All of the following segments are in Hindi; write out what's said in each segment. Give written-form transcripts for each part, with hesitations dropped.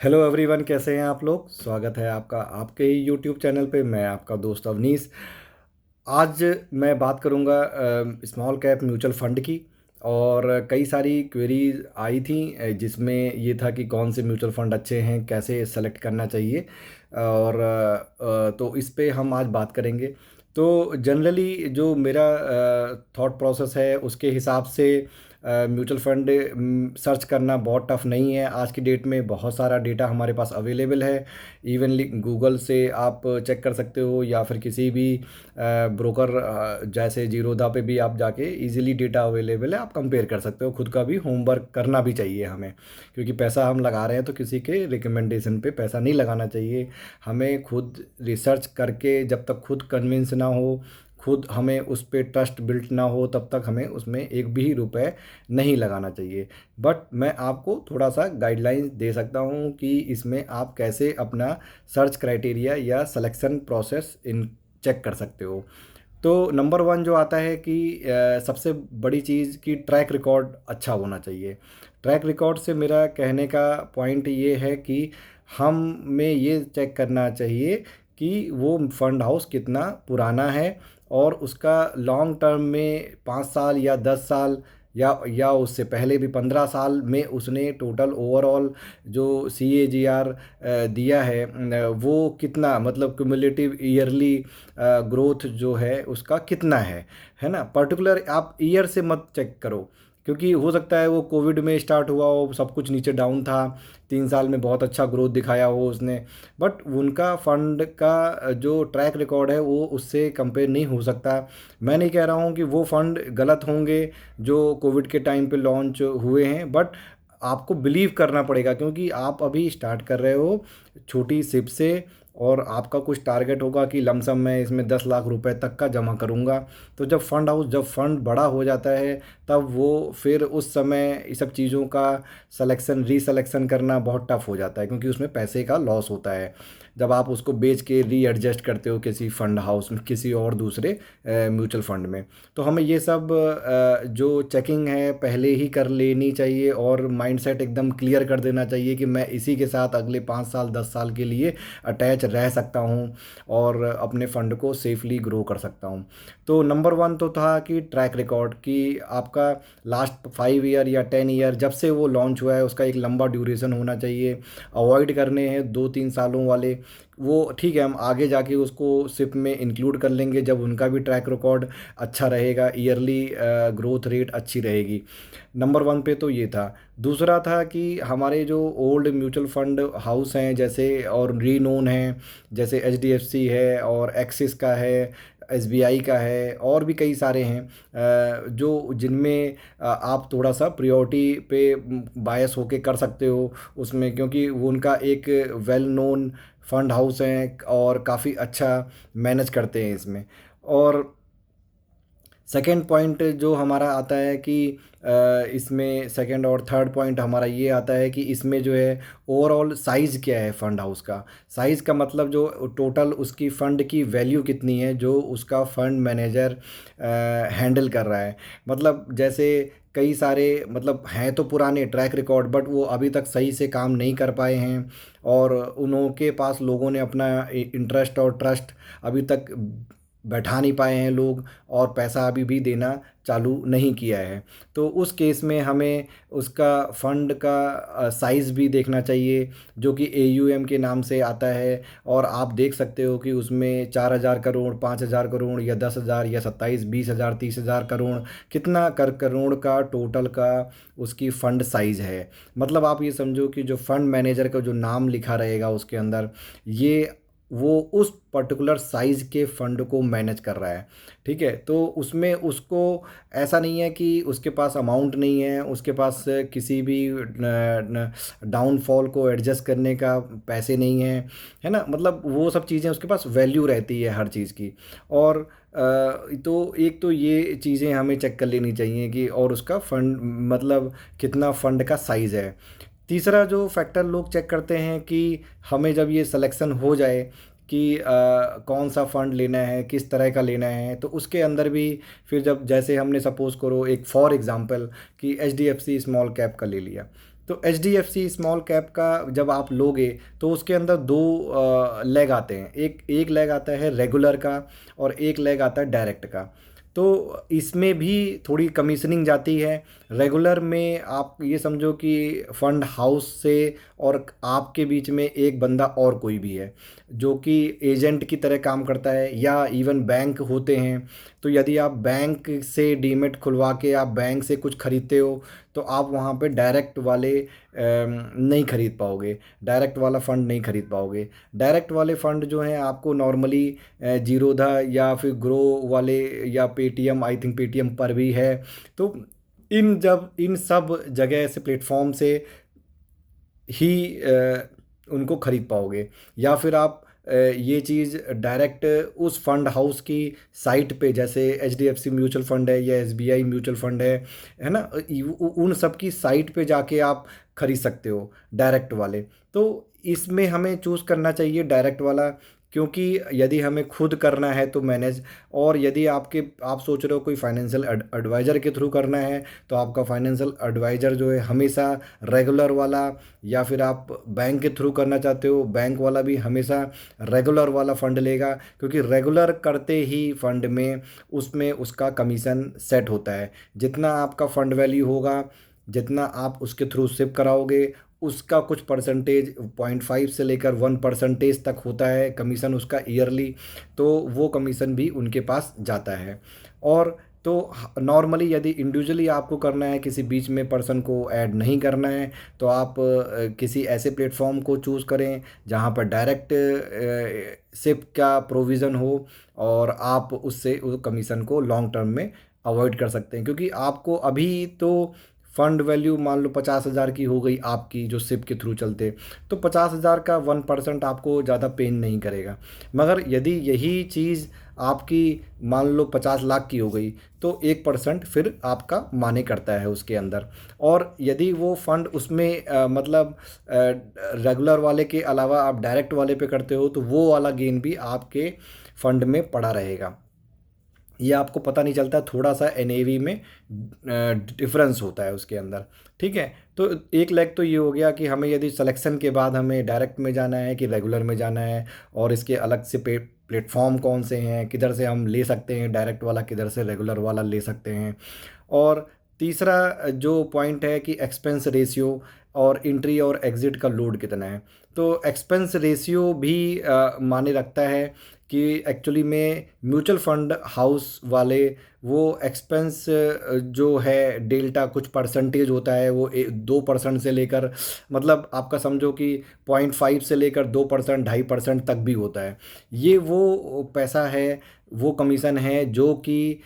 हेलो एवरीवन, कैसे हैं आप लोग। स्वागत है आपका आपके ही यूट्यूब चैनल पे। मैं आपका दोस्त अवनीश। आज मैं बात करूंगा स्मॉल कैप म्यूचुअल फंड की। और कई सारी क्वेरीज आई थी जिसमें ये था कि कौन से म्यूचुअल फंड अच्छे हैं, कैसे सेलेक्ट करना चाहिए। और तो इस पे हम आज बात करेंगे। तो जनरली जो मेरा थॉट प्रोसेस है उसके हिसाब से म्यूचुअल फंड सर्च करना बहुत टफ नहीं है। आज की डेट में बहुत सारा डेटा हमारे पास अवेलेबल है। इवनली गूगल से आप चेक कर सकते हो या फिर किसी भी ब्रोकर जैसे जीरोधा पे भी आप जाके इजीली डेटा अवेलेबल है, आप कंपेयर कर सकते हो। खुद का भी होमवर्क करना भी चाहिए हमें, क्योंकि पैसा हम लगा रहे हैं तो किसी के रिकमेंडेशन पे पैसा नहीं लगाना चाहिए। हमें खुद रिसर्च करके, जब तक खुद कन्विंस ना हो, खुद हमें उस पर ट्रस्ट बिल्ट ना हो, तब तक हमें उसमें एक भी रुपए नहीं लगाना चाहिए। बट मैं आपको थोड़ा सा गाइडलाइंस दे सकता हूँ कि इसमें आप कैसे अपना सर्च क्राइटेरिया या सिलेक्शन प्रोसेस इन चेक कर सकते हो। तो नंबर वन जो आता है कि सबसे बड़ी चीज़ कि ट्रैक रिकॉर्ड अच्छा होना चाहिए। ट्रैक रिकॉर्ड से मेरा कहने का पॉइंट ये है कि हमें ये चेक करना चाहिए कि वो फंड हाउस कितना पुराना है और उसका लॉन्ग टर्म में 5 साल या 10 साल या उससे पहले भी 15 साल में उसने टोटल ओवरऑल जो CAGR दिया है, वो कितना, मतलब क्यूमुलेटिव ईयरली ग्रोथ जो है उसका कितना है ना। पर्टिकुलर आप ईयर से मत चेक करो, क्योंकि हो सकता है वो कोविड में स्टार्ट हुआ हो, सब कुछ नीचे डाउन था, 3 साल में बहुत अच्छा ग्रोथ दिखाया हो उसने। बट उनका फंड का जो ट्रैक रिकॉर्ड है वो उससे कंपेयर नहीं हो सकता। मैं नहीं कह रहा हूँ कि वो फंड गलत होंगे जो कोविड के टाइम पे लॉन्च हुए हैं, बट आपको बिलीव करना पड़ेगा, क्योंकि आप अभी स्टार्ट कर रहे हो छोटी सिप से। और आपका कुछ टारगेट होगा कि लमसम मैं इसमें 10 लाख रुपए तक का जमा करूंगा। तो जब फंड बड़ा हो जाता है, तब वो फिर उस समय इस सब चीज़ों का सिलेक्शन रीसिलेक्शन करना बहुत टफ हो जाता है, क्योंकि उसमें पैसे का लॉस होता है जब आप उसको बेच के रीएडजस्ट करते हो किसी फंड हाउस में, किसी और दूसरे म्यूचुअल फंड में। तो हमें ये सब जो चेकिंग है पहले ही कर लेनी चाहिए और माइंडसेट एकदम क्लियर कर देना चाहिए कि मैं इसी के साथ अगले 5 साल 10 साल के लिए अटैच रह सकता हूँ और अपने फंड को सेफली ग्रो कर सकता हूँ। तो नंबर वन तो था कि ट्रैक रिकॉर्ड, कि आपका लास्ट 5 ईयर या 10 ईयर जब से वो लॉन्च हुआ है उसका एक लंबा ड्यूरेशन होना चाहिए। अवॉइड करने हैं 2-3 सालों वाले। वो ठीक है, हम आगे जाके उसको सिप में इंक्लूड कर लेंगे जब उनका भी ट्रैक रिकॉर्ड अच्छा रहेगा, ईयरली ग्रोथ रेट अच्छी रहेगी। नंबर वन पे तो ये था। दूसरा था कि हमारे जो ओल्ड म्यूचुअल फंड हाउस हैं जैसे, और रीनोन हैं, जैसे HDFC है और एक्सिस का है, SBI का है, और भी कई सारे हैं जो जिनमें आप थोड़ा सा प्रियोरिटी पे बायस होके कर सकते हो उसमें, क्योंकि वो उनका एक वेल नोन फंड हाउस है और काफ़ी अच्छा मैनेज करते हैं इसमें। और सेकेंड पॉइंट जो हमारा आता है कि इसमें सेकेंड और थर्ड पॉइंट हमारा ये आता है कि इसमें जो है ओवरऑल साइज़ क्या है फंड हाउस का। साइज़ का मतलब जो टोटल उसकी फ़ंड की वैल्यू कितनी है जो उसका फंड मैनेजर हैंडल कर रहा है। मतलब जैसे कई सारे, मतलब हैं तो पुराने ट्रैक रिकॉर्ड, बट वो अभी तक सही से काम नहीं कर पाए हैं और उनके पास लोगों ने अपना इंटरेस्ट और ट्रस्ट अभी तक बैठा नहीं पाए हैं लोग, और पैसा अभी भी देना चालू नहीं किया है। तो उस केस में हमें उसका फंड का साइज़ भी देखना चाहिए, जो कि AUM के नाम से आता है। और आप देख सकते हो कि उसमें 4,000 करोड़, 5,000 करोड़ या 10,000 या 27, 20,000, 30,000 करोड़, कितना कर करोड़ का टोटल का उसकी फ़ंड साइज़ है। मतलब आप ये समझो कि जो फंड मैनेजर का जो नाम लिखा रहेगा उसके अंदर, ये वो उस पर्टिकुलर साइज़ के फंड को मैनेज कर रहा है। ठीक है, तो उसमें उसको ऐसा नहीं है कि उसके पास अमाउंट नहीं है, उसके पास किसी भी डाउनफॉल को एडजस्ट करने का पैसे नहीं हैं, है ना। मतलब वो सब चीज़ें उसके पास वैल्यू रहती है हर चीज़ की। और तो एक तो ये चीज़ें हमें चेक कर लेनी चाहिए कि, और उसका फंड मतलब कितना फ़ंड का साइज़ है। तीसरा जो फैक्टर लोग चेक करते हैं कि हमें जब ये सिलेक्शन हो जाए कि कौन सा फ़ंड लेना है, किस तरह का लेना है, तो उसके अंदर भी फिर जब जैसे हमने सपोज़ करो एक फॉर एग्ज़ाम्पल कि HDFC स्मॉल कैप का ले लिया, तो एचडीएफसी स्मॉल कैप का जब आप लोगे तो उसके अंदर दो लेग आते हैं, एक एक लेग आता है रेगुलर का और एक लेग आता है डायरेक्ट का। तो इसमें भी थोड़ी कमीशनिंग जाती है। रेगुलर में आप ये समझो कि फंड हाउस से और आपके बीच में एक बंदा और कोई भी है जो कि एजेंट की तरह काम करता है, या इवन बैंक होते हैं। तो यदि आप बैंक से डीमेट खुलवा के आप बैंक से कुछ खरीदते हो तो आप वहाँ पे डायरेक्ट वाले नहीं खरीद पाओगे, डायरेक्ट वाला फंड नहीं खरीद पाओगे। डायरेक्ट वाले फंड जो हैं आपको नॉर्मली जीरोधा या फिर ग्रो वाले या पेटीएम, आई थिंक पेटीएम पर भी है। तो इन सब जगह से प्लेटफॉर्म से ही उनको खरीद पाओगे, या फिर आप ये चीज़ डायरेक्ट उस फंड हाउस की साइट पे, जैसे H D F C mutual fund है या S B I mutual fund है ना, उन सब की साइट पे जाके आप खरीद सकते हो डायरेक्ट वाले। तो इसमें हमें चूज़ करना चाहिए डायरेक्ट वाला, क्योंकि यदि हमें खुद करना है तो मैनेज, और यदि आप सोच रहे हो कोई फाइनेंशियल एडवाइज़र के थ्रू करना है तो आपका फाइनेंशियल एडवाइज़र जो है हमेशा रेगुलर वाला, या फिर आप बैंक के थ्रू करना चाहते हो बैंक वाला भी हमेशा रेगुलर वाला फ़ंड लेगा, क्योंकि रेगुलर करते ही फंड में उसमें उसका कमीशन सेट होता है। जितना आपका फ़ंड वैल्यू होगा, जितना आप उसके थ्रू सिप कराओगे, उसका कुछ परसेंटेज 0.5 से लेकर 1% तक होता है कमीशन उसका ईयरली। तो वो कमीशन भी उनके पास जाता है। और तो नॉर्मली यदि इंडिविजुअली आपको करना है, किसी बीच में पर्सन को ऐड नहीं करना है, तो आप किसी ऐसे प्लेटफॉर्म को चूज़ करें जहाँ पर डायरेक्ट सिप का प्रोविज़न हो, और आप उससे उस कमीशन को लॉन्ग टर्म में अवॉइड कर सकते हैं। क्योंकि आपको अभी तो फंड वैल्यू मान लो 50,000 की हो गई आपकी, जो सिप के थ्रू चलते, तो 50,000 का 1% आपको ज़्यादा पेन नहीं करेगा। मगर यदि यही चीज़ आपकी मान लो 50 लाख की हो गई तो 1% फिर आपका माने करता है उसके अंदर। और यदि वो फंड उसमें मतलब रेगुलर वाले के अलावा आप डायरेक्ट वाले पे करते हो तो वो वाला गेन भी आपके फंड में पड़ा रहेगा। ये आपको पता नहीं चलता, थोड़ा सा एनएवी में डिफरेंस होता है उसके अंदर। ठीक है, तो एक लेग तो ये हो गया कि हमें यदि सिलेक्शन के बाद हमें डायरेक्ट में जाना है कि रेगुलर में जाना है, और इसके अलग से प्लेटफॉर्म कौन से हैं, किधर से हम ले सकते हैं डायरेक्ट वाला, किधर से रेगुलर वाला ले सकते हैं। और तीसरा जो पॉइंट है कि एक्सपेंस रेशियो और एंट्री और एग्ज़िट का लोड कितना है। तो एक्सपेंस रेशियो भी माने रखता है कि एक्चुअली में म्यूचुअल फंड हाउस वाले वो एक्सपेंस जो है डेल्टा कुछ परसेंटेज होता है, वो 2% से लेकर, मतलब आपका समझो कि 0.5 से लेकर 2%, 2.5% तक भी होता है। ये वो पैसा है, वो कमीशन है जो कि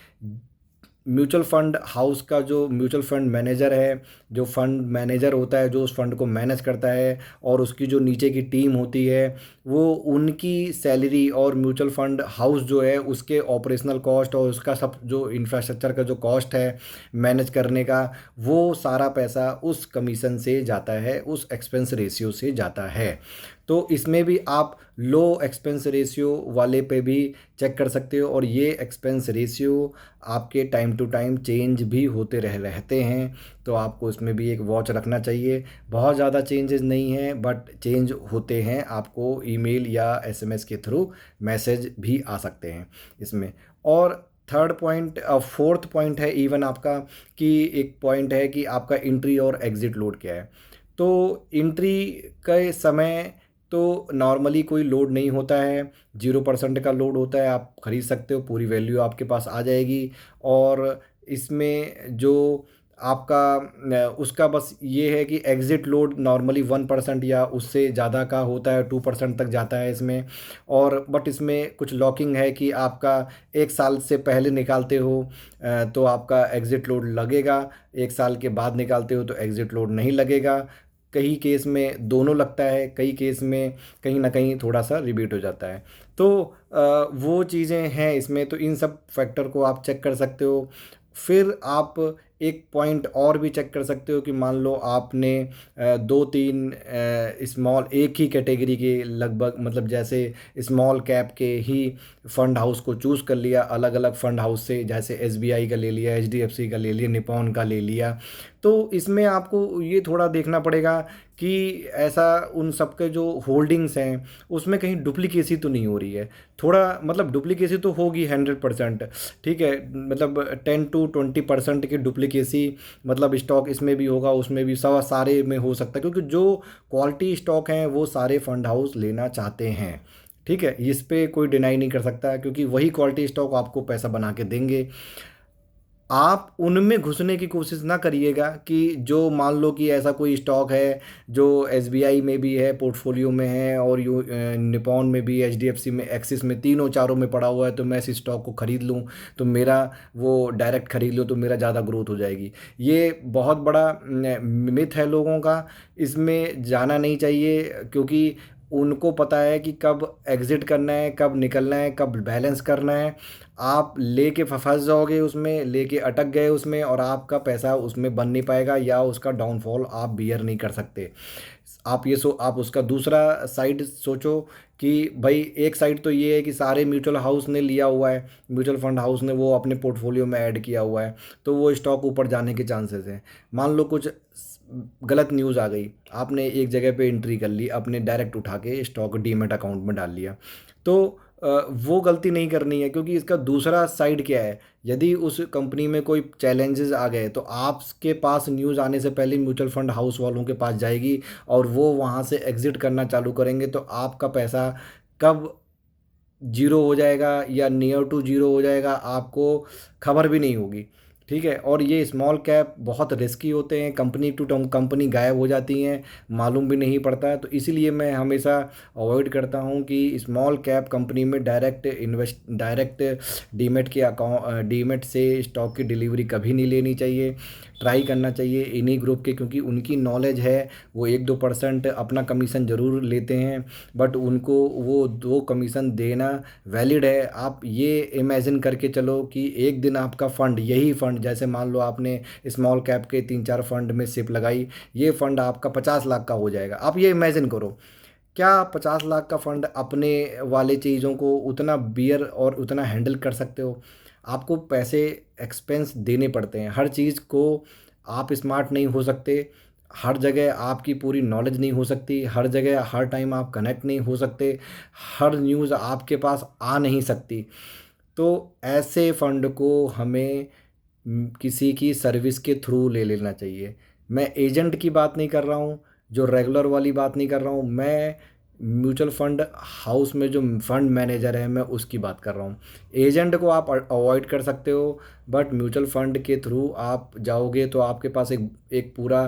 म्यूचुअल फंड हाउस का जो म्यूचुअल फंड मैनेजर है, जो फंड मैनेजर होता है जो उस फंड को मैनेज करता है, और उसकी जो नीचे की टीम होती है, वो उनकी सैलरी और म्यूचुअल फंड हाउस जो है उसके ऑपरेशनल कॉस्ट और उसका सब जो इंफ्रास्ट्रक्चर का जो कॉस्ट है मैनेज करने का, वो सारा पैसा उस कमीशन से जाता है, उस एक्सपेंस रेशियो से जाता है। तो इसमें भी आप लो एक्सपेंस रेशियो वाले पे भी चेक कर सकते हो, और ये एक्सपेंस रेशियो आपके टाइम टू टाइम चेंज भी होते रहते हैं। तो आपको इसमें भी एक वॉच रखना चाहिए। बहुत ज़्यादा चेंजेस नहीं हैं बट चेंज होते हैं, आपको ईमेल या एसएमएस के थ्रू मैसेज भी आ सकते हैं इसमें। और थर्ड पॉइंट, फोर्थ पॉइंट है इवन आपका, कि एक पॉइंट है कि आपका एंट्री और एग्ज़िट लोड क्या है। तो एंट्री के समय तो नॉर्मली कोई लोड नहीं होता है, 0% का लोड होता है, आप खरीद सकते हो, पूरी वैल्यू आपके पास आ जाएगी। और इसमें जो आपका उसका बस ये है कि एग्ज़िट लोड नॉर्मली 1% या उससे ज़्यादा का होता है, 2% तक जाता है इसमें। और बट इसमें कुछ लॉकिंग है कि आपका 1 साल से पहले निकालते हो तो आपका एग्ज़िट लोड लगेगा, 1 साल के बाद निकालते हो तो एग्ज़िट लोड नहीं लगेगा। कई केस में दोनों लगता है, कई केस में कहीं ना कहीं थोड़ा सा रिबेट हो जाता है। तो वो चीज़ें हैं इसमें, तो इन सब फैक्टर को आप चेक कर सकते हो। फिर आप एक पॉइंट और भी चेक कर सकते हो कि मान लो आपने दो तीन स्मॉल एक ही कैटेगरी के लगभग, मतलब जैसे स्मॉल कैप के ही फंड हाउस को चूज़ कर लिया अलग अलग फंड हाउस से, जैसे एसबीआई का ले लिया, एचडीएफसी का ले लिया, निपॉन का ले लिया। तो इसमें आपको ये थोड़ा देखना पड़ेगा कि ऐसा उन सब के जो होल्डिंग्स हैं उसमें कहीं डुप्लीकेसी तो नहीं हो रही है। थोड़ा मतलब डुप्लीकेसी तो होगी 100%, ठीक है, मतलब 10 to 20% की डुप्लीकेसी, मतलब स्टॉक इसमें भी होगा उसमें भी, सब सारे में हो सकता है, क्योंकि जो क्वालिटी स्टॉक हैं वो सारे फंड हाउस लेना चाहते हैं। ठीक है, इस पे कोई डिनाई नहीं कर सकता, क्योंकि वही क्वालिटी स्टॉक आपको पैसा बना के देंगे। आप उनमें घुसने की कोशिश ना करिएगा कि जो मान लो कि ऐसा कोई स्टॉक है जो एसबीआई में भी है, पोर्टफोलियो में है, और निपॉन में भी, एचडीएफसी में, एक्सिस में, तीनों चारों में पड़ा हुआ है, तो मैं इस स्टॉक को खरीद लूँ तो मेरा, वो डायरेक्ट खरीद लो तो मेरा ज़्यादा ग्रोथ हो जाएगी। ये बहुत बड़ा मिथ है लोगों का, इसमें जाना नहीं चाहिए, क्योंकि उनको पता है कि कब एग्ज़िट करना है, कब निकलना है, कब बैलेंस करना है। आप लेके फंस जाओगे उसमें, लेके अटक गए उसमें, और आपका पैसा उसमें बन नहीं पाएगा, या उसका डाउनफॉल आप बियर नहीं कर सकते। आप उसका दूसरा साइड सोचो कि भाई, एक साइड तो ये है कि सारे म्यूचुअल हाउस ने लिया हुआ है, म्यूचुअल फंड हाउस ने वो अपने पोर्टफोलियो में ऐड किया हुआ है, तो वो स्टॉक ऊपर जाने के चांसेस हैं। मान लो कुछ गलत न्यूज़ आ गई, आपने एक जगह पे एंट्री कर ली, आपने डायरेक्ट उठा के स्टॉक डीमैट अकाउंट में डाल लिया, तो वो गलती नहीं करनी है, क्योंकि इसका दूसरा साइड क्या है, यदि उस कंपनी में कोई चैलेंजेस आ गए तो आपके पास न्यूज़ आने से पहले म्यूचुअल फंड हाउस वालों के पास जाएगी, और वो वहाँ से एग्ज़िट करना चालू करेंगे, तो आपका पैसा कब जीरो हो जाएगा या नियर टू जीरो हो जाएगा, आपको खबर भी नहीं होगी। ठीक है, और ये स्मॉल कैप बहुत रिस्की होते हैं, कंपनी टू कंपनी गायब हो जाती हैं, मालूम भी नहीं पड़ता है, तो इसीलिए मैं हमेशा अवॉइड करता हूँ कि स्मॉल कैप कंपनी में डायरेक्ट डीमेट के अकाउंट, डीमेट से स्टॉक की डिलीवरी कभी नहीं लेनी चाहिए। ट्राई करना चाहिए इन्हीं ग्रुप के, क्योंकि उनकी नॉलेज है, वो 1-2% अपना कमीशन ज़रूर लेते हैं, बट उनको वो 2 कमीशन देना वैलिड है। आप ये इमेजिन करके चलो कि एक दिन आपका फ़ंड, यही फ़ंड, जैसे मान लो आपने स्मॉल कैप के 3-4 फंड में सिप लगाई, ये फ़ंड आपका 50 लाख का हो जाएगा। आप ये इमेजिन करो, क्या 50 लाख का फ़ंड अपने वाले चीज़ों को उतना बियर और उतना हैंडल कर सकते हो? आपको पैसे एक्सपेंस देने पड़ते हैं, हर चीज़ को आप स्मार्ट नहीं हो सकते, हर जगह आपकी पूरी नॉलेज नहीं हो सकती, हर जगह हर टाइम आप कनेक्ट नहीं हो सकते, हर न्यूज़ आपके पास आ नहीं सकती। तो ऐसे फ़ंड को हमें किसी की सर्विस के थ्रू ले लेना चाहिए। मैं एजेंट की बात नहीं कर रहा हूँ, जो रेगुलर वाली बात नहीं कर रहा हूँ, मैं म्यूचुअल फंड हाउस में जो फंड मैनेजर है मैं उसकी बात कर रहा हूँ। एजेंट को आप अवॉइड कर सकते हो, बट म्यूचुअल फंड के थ्रू आप जाओगे तो आपके पास एक एक पूरा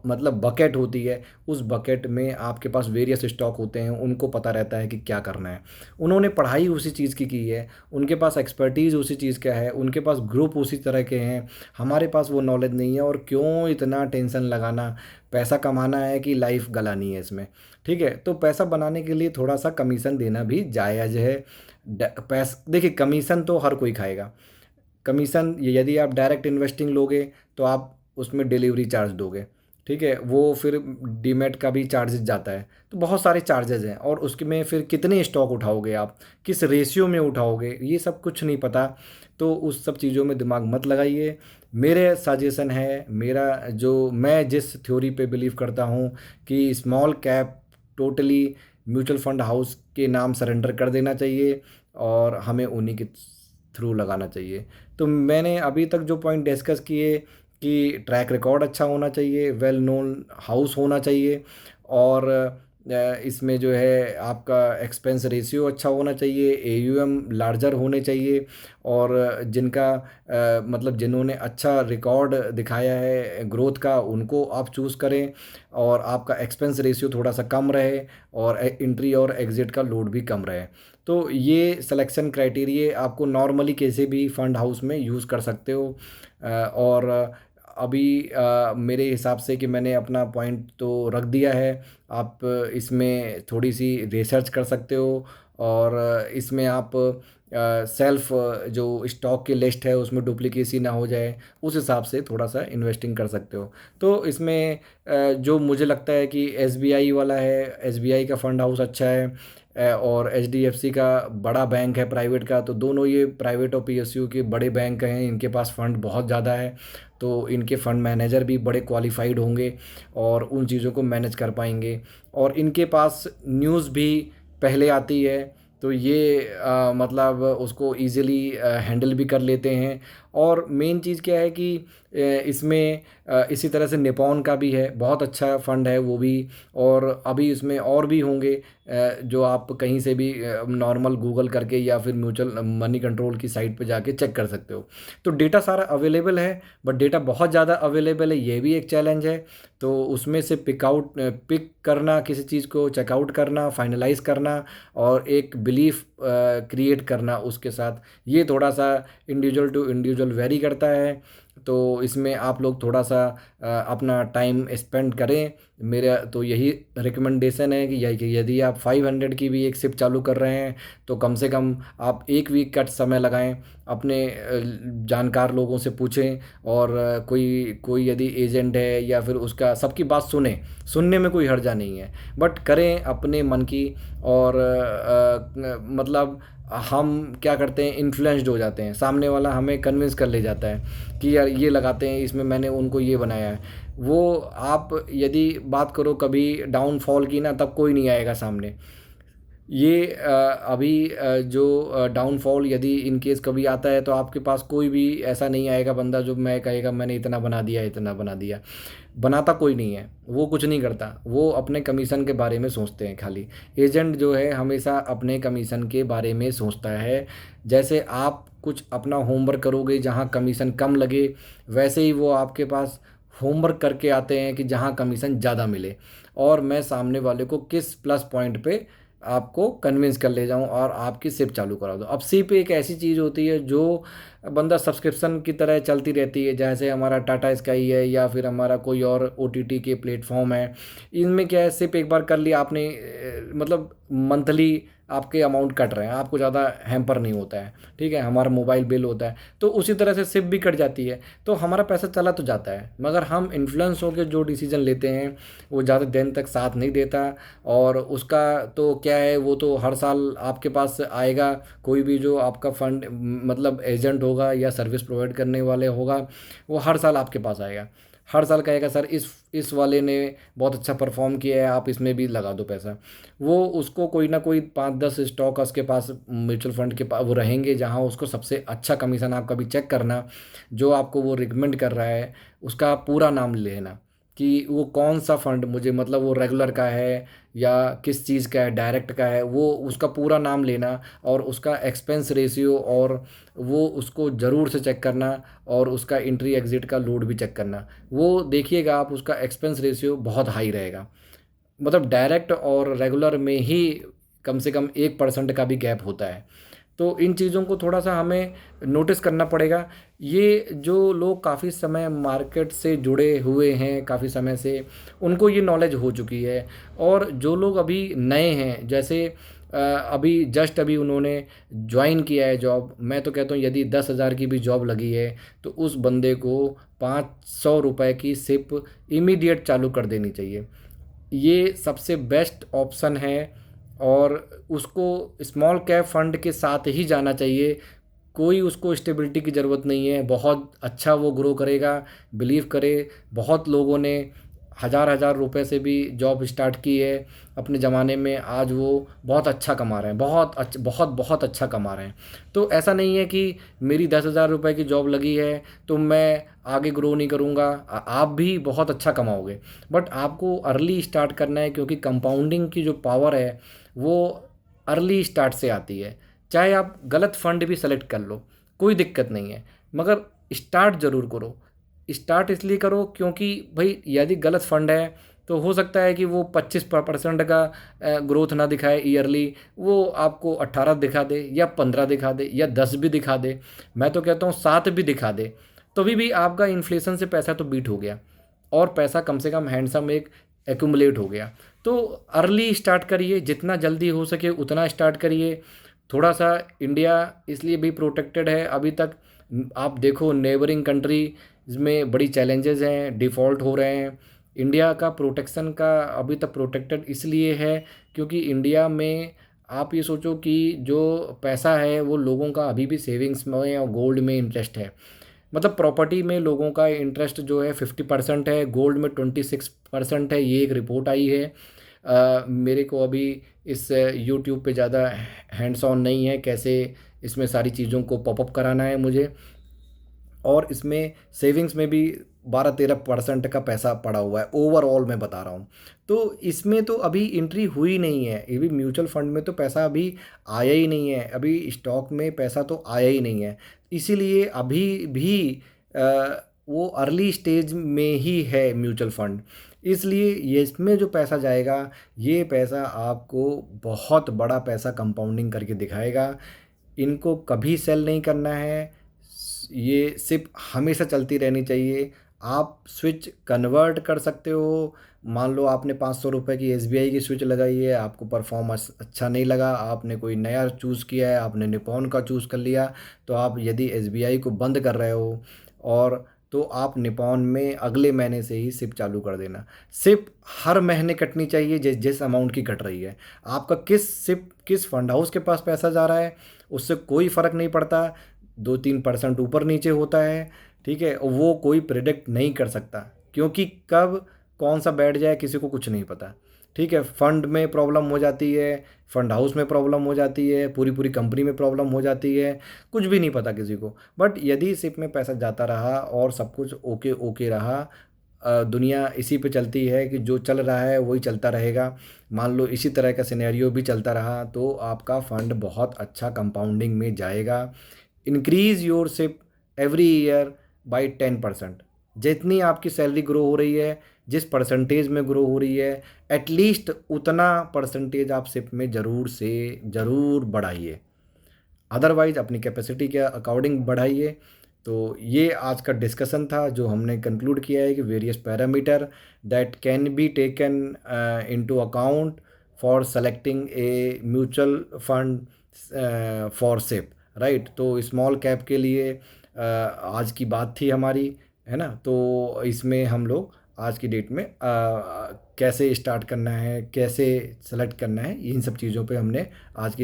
मतलब बकेट होती है, उस बकेट में आपके पास वेरियस स्टॉक होते हैं, उनको पता रहता है कि क्या करना है। उन्होंने पढ़ाई उसी चीज़ की है, उनके पास एक्सपर्टीज़ उसी चीज़ का है, उनके पास ग्रुप उसी तरह के हैं। हमारे पास वो नॉलेज नहीं है, और क्यों इतना टेंशन लगाना, पैसा कमाना है कि लाइफ गलानी है इसमें। ठीक है, तो पैसा बनाने के लिए थोड़ा सा कमीशन देना भी जायज़ है। देखिए, कमीशन तो हर कोई खाएगा। कमीशन यदि आप डायरेक्ट इन्वेस्टिंग लोगे तो आप उसमें डिलीवरी चार्ज दोगे, ठीक है, वो फिर डीमैट का भी चार्जेस जाता है, तो बहुत सारे चार्जेस हैं, और उसके में फिर कितने स्टॉक उठाओगे आप, किस रेशियो में उठाओगे, ये सब कुछ नहीं पता। तो उस सब चीज़ों में दिमाग मत लगाइए। मेरे सजेशन है, मेरा जो मैं जिस थ्योरी पे बिलीव करता हूँ कि small cap totally mutual fund house के नाम सरेंडर कर देना चाहिए, और हमें उन्हीं के थ्रू लगाना चाहिए। तो मैंने अभी तक जो पॉइंट डिस्कस किए कि ट्रैक रिकॉर्ड अच्छा होना चाहिए, वेल नोन हाउस होना चाहिए, और इसमें जो है आपका एक्सपेंस रेशियो अच्छा होना चाहिए, एयूएम लार्जर होने चाहिए, और जिनका मतलब जिन्होंने अच्छा रिकॉर्ड दिखाया है ग्रोथ का, उनको आप चूज़ करें, और आपका एक्सपेंस रेशियो थोड़ा सा कम रहे, और एंट्री और एग्ज़िट का लोड भी कम रहे। तो ये सिलेक्शन क्राइटेरिया आपको नॉर्मली किसी भी फंड हाउस में यूज़ कर सकते हो। और अभी मेरे हिसाब से कि मैंने अपना पॉइंट तो रख दिया है। आप इसमें थोड़ी सी रिसर्च कर सकते हो, और इसमें आप सेल्फ जो स्टॉक की लिस्ट है उसमें डुप्लीकेसी ना हो जाए, उस हिसाब से थोड़ा सा इन्वेस्टिंग कर सकते हो। तो इसमें जो मुझे लगता है कि एसबीआई वाला है, एसबीआई का फंड हाउस अच्छा है, और एचडीएफसी का बड़ा बैंक है प्राइवेट का, तो दोनों ये प्राइवेट और पीएसयू के बड़े बैंक हैं, इनके पास फंड बहुत ज़्यादा है। तो इनके फ़ंड मैनेजर भी बड़े क्वालिफ़ाइड होंगे और उन चीज़ों को मैनेज कर पाएँगे। और इनके पास न्यूज़ भी पहले आती है, तो ये मतलब उसको ईज़िली हैंडल भी कर लेते हैं। और मेन चीज़ क्या है कि इसमें इसी तरह से निपॉन का भी है, बहुत अच्छा फ़ंड है वो भी। और अभी इसमें और भी होंगे जो आप कहीं से भी नॉर्मल गूगल करके या फिर म्यूचुअल मनी कंट्रोल की साइट पे जाके चेक कर सकते हो। तो डेटा सारा अवेलेबल है, बट डेटा बहुत ज़्यादा अवेलेबल है, ये भी एक चैलेंज है। तो उसमें से पिक करना, किसी चीज़ को चेकआउट करना, फाइनलाइज़ करना और एक बिलीफ क्रिएट करना उसके साथ, ये थोड़ा-सा इंडिविजुअल टू इंडिविजुअल वेरी करता है। तो इसमें आप लोग थोड़ा-सा अपना टाइम स्पेंड करें। मेरा तो यही रिकमेंडेशन है कि यदि आप 500 की भी एक सिप चालू कर रहे हैं, तो कम से कम आप 1 वीक का समय लगाएँ। अपने जानकार लोगों से पूछें और कोई कोई यदि एजेंट है या फिर उसका सबकी बात सुनें, सुनने में कोई हर्जा नहीं है। बट करें अपने मन की। और मतलब हम क्या करते हैं, इन्फ्लुएंस्ड हो जाते हैं, सामने वाला हमें कन्विंस कर ले जाता है कि यार ये लगाते हैं, इसमें मैंने उनको ये बनाया है। वो आप यदि बात करो कभी डाउनफॉल की ना, तब कोई नहीं आएगा सामने। ये अभी जो डाउनफॉल यदि इन केस कभी आता है, तो आपके पास कोई भी ऐसा नहीं आएगा बंदा जो मैं कहेगा मैंने इतना बना दिया, इतना बना दिया। बनाता कोई नहीं है, वो कुछ नहीं करता, वो अपने कमीशन के बारे में सोचते हैं खाली। एजेंट जो है हमेशा अपने कमीशन के बारे में सोचता है। जैसे आप कुछ अपना होमवर्क करोगे जहाँ कमीशन कम लगे, वैसे ही वो आपके पास होमवर्क करके आते हैं कि जहाँ कमीशन ज़्यादा मिले, और मैं सामने वाले को किस प्लस पॉइंट पे आपको कन्विंस कर ले जाऊं और आपकी सिप चालू करा दूं। अब सिप एक ऐसी चीज़ होती है जो बंदा सब्सक्रिप्शन की तरह चलती रहती है, जैसे हमारा टाटा स्काई है या फिर हमारा कोई और ओटीटी के प्लेटफॉर्म है। इनमें क्या है, सिप एक बार कर लिया आपने, मतलब मंथली आपके अमाउंट कट रहे हैं, आपको ज़्यादा हैम्पर नहीं होता है, ठीक है। हमारा मोबाइल बिल होता है, तो उसी तरह से सिप भी कट जाती है, तो हमारा पैसा चला तो जाता है। मगर हम इन्फ्लुएंस होकर जो डिसीजन लेते हैं वो ज़्यादा दिन तक साथ नहीं देता। और उसका तो क्या है, वो तो हर साल आपके पास आएगा। कोई भी जो आपका फंड मतलब एजेंट होगा या सर्विस प्रोवाइड करने वाले होगा, वो हर साल आपके पास आएगा। हर साल कहेगा सर इस वाले ने बहुत अच्छा परफॉर्म किया है, आप इसमें भी लगा दो पैसा। वो उसको कोई ना कोई 5-10 स्टॉक उसके पास म्यूचुअल फंड के पास वो रहेंगे, जहाँ उसको सबसे अच्छा कमीशन आप कभी चेक करना, जो आपको वो रिकमेंड कर रहा है उसका पूरा नाम लेना कि वो कौन सा फंड मुझे, मतलब वो रेगुलर का है या किस चीज़ का है, डायरेक्ट का है, वो उसका पूरा नाम लेना और उसका एक्सपेंस रेशियो, और वो उसको ज़रूर से चेक करना। और उसका एंट्री एग्ज़िट का लोड भी चेक करना। वो देखिएगा आप, उसका एक्सपेंस रेशियो बहुत हाई रहेगा। मतलब डायरेक्ट और रेगुलर में ही कम से कम 1% का भी गैप होता है। तो इन चीज़ों को थोड़ा-सा हमें नोटिस करना पड़ेगा। ये जो लोग काफ़ी समय मार्केट से जुड़े हुए हैं, काफ़ी समय से, उनको ये नॉलेज हो चुकी है। और जो लोग अभी नए हैं, जैसे अभी जस्ट अभी उन्होंने जॉइन किया है जॉब, मैं तो कहता हूँ यदि 10,000 की भी जॉब लगी है, तो उस बंदे को ₹500 की सिप इमीडिएट चालू कर देनी चाहिए। ये सबसे बेस्ट ऑप्शन है। और उसको स्मॉल कैप फंड के साथ ही जाना चाहिए। कोई उसको स्टेबिलिटी की ज़रूरत नहीं है, बहुत अच्छा वो ग्रो करेगा, बिलीव करे। बहुत लोगों ने हज़ार हज़ार रुपए से भी जॉब स्टार्ट की है अपने ज़माने में, आज वो बहुत अच्छा कमा रहे हैं, बहुत बहुत अच्छा कमा रहे हैं। तो ऐसा नहीं है कि मेरी 10,000 रुपये की जॉब लगी है तो मैं आगे ग्रो नहीं करूँगा। आप भी बहुत अच्छा कमाओगे, बट आपको अर्ली स्टार्ट करना है, क्योंकि कंपाउंडिंग की जो पावर है वो अर्ली स्टार्ट से आती है। चाहे आप गलत फंड भी सेलेक्ट कर लो, कोई दिक्कत नहीं है, मगर स्टार्ट ज़रूर करो। स्टार्ट इसलिए करो क्योंकि भाई यदि गलत फंड है तो हो सकता है कि वो 25% का ग्रोथ ना दिखाए ईयरली, वो आपको 18 दिखा दे या 15 दिखा दे या 10 भी दिखा दे। मैं तो कहता हूँ 7 भी दिखा दे, तभी भी आपका इन्फ्लेशन से पैसा तो बीट हो गया, और पैसा कम से कम हैंडसम एक एक्यूमुलेट हो गया। तो अर्ली स्टार्ट करिए, जितना जल्दी हो सके उतना स्टार्ट करिए। थोड़ा सा इंडिया इसलिए भी प्रोटेक्टेड है अभी तक। आप देखो नेबरिंग कंट्री में बड़ी चैलेंजेस हैं, डिफ़ॉल्ट हो रहे हैं। इंडिया का प्रोटेक्शन का अभी तक प्रोटेक्टेड इसलिए है क्योंकि इंडिया में आप ये सोचो कि जो पैसा है वो लोगों का अभी भी सेविंग्स में और गोल्ड में इंटरेस्ट है। मतलब प्रॉपर्टी में लोगों का इंटरेस्ट जो है 50% है, गोल्ड में 26% है, ये एक रिपोर्ट आई है। मेरे को अभी इस यूट्यूब पे ज़्यादा हैंड्स ऑन नहीं है, कैसे इसमें सारी चीज़ों को पॉपअप कराना है मुझे। और इसमें सेविंग्स में भी 12-13% का पैसा पड़ा हुआ है, ओवरऑल मैं बता रहा हूँ। तो इसमें तो अभी एंट्री हुई नहीं है, ये भी म्यूचुअल फंड में तो पैसा अभी आया ही नहीं है, अभी स्टॉक में पैसा तो आया ही नहीं है। इसीलिए अभी भी वो अर्ली स्टेज में ही है म्यूचुअल फंड। इसलिए ये इसमें जो पैसा जाएगा, ये पैसा आपको बहुत बड़ा पैसा कंपाउंडिंग करके दिखाएगा। इनको कभी सेल नहीं करना है, ये सिर्फ हमेशा चलती रहनी चाहिए। आप स्विच कन्वर्ट कर सकते हो। मान लो आपने 500 रुपये की एसबीआई की स्विच लगाई है, आपको परफॉर्मेंस अच्छा नहीं लगा, आपने कोई नया चूज़ किया है, आपने निपॉन का चूज़ कर लिया, तो आप यदि एसबीआई को बंद कर रहे हो और तो आप निपॉन में अगले महीने से ही सिप चालू कर देना। सिप हर महीने कटनी चाहिए जिस जिस अमाउंट की कट रही है। आपका किस फंड हाउस के पास पैसा जा रहा है उससे कोई फ़र्क नहीं पड़ता। 2-3% ऊपर नीचे होता है, ठीक है, और वो कोई प्रिडिक्ट नहीं कर सकता, क्योंकि कब कौन सा बैठ जाए किसी को कुछ नहीं पता। ठीक है, फंड में प्रॉब्लम हो जाती है, फंड हाउस में प्रॉब्लम हो जाती है, पूरी पूरी कंपनी में प्रॉब्लम हो जाती है, कुछ भी नहीं पता किसी को। बट यदि सिप में पैसा जाता रहा और सब कुछ ओके ओके रहा, दुनिया इसी पे चलती है कि जो चल रहा है वही चलता रहेगा। मान लो इसी तरह का सिनेरियो भी चलता रहा तो आपका फंड बहुत अच्छा कंपाउंडिंग में जाएगा। Increase your SIP every year by 10%। जितनी आपकी सैलरी ग्रो हो रही है, जिस परसेंटेज में ग्रो हो रही है, एटलीस्ट उतना परसेंटेज आप सिप में ज़रूर से ज़रूर बढ़ाइए। अदरवाइज अपनी कैपेसिटी के अकॉर्डिंग बढ़ाइए। तो ये आज का डिस्कशन था जो हमने कंक्लूड किया है कि various parameter that can be taken into account for selecting a mutual fund for SIP, right. तो स्मॉल कैप के लिए आज की बात थी हमारी, है ना। तो इसमें हम लोग आज की डेट में कैसे स्टार्ट करना है, कैसे सेलेक्ट करना है, इन सब चीज़ों पे हमने आज की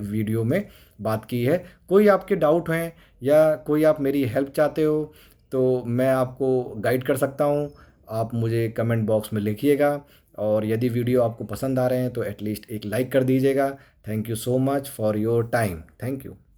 वीडियो में बात की है। कोई आपके डाउट हैं या कोई आप मेरी हेल्प चाहते हो तो मैं आपको गाइड कर सकता हूँ। आप मुझे कमेंट बॉक्स में लिखिएगा, और यदि वीडियो आपको पसंद आ रहे हैं तो एटलीस्ट एक लाइक कर दीजिएगा। Thank you so much for your time. Thank you.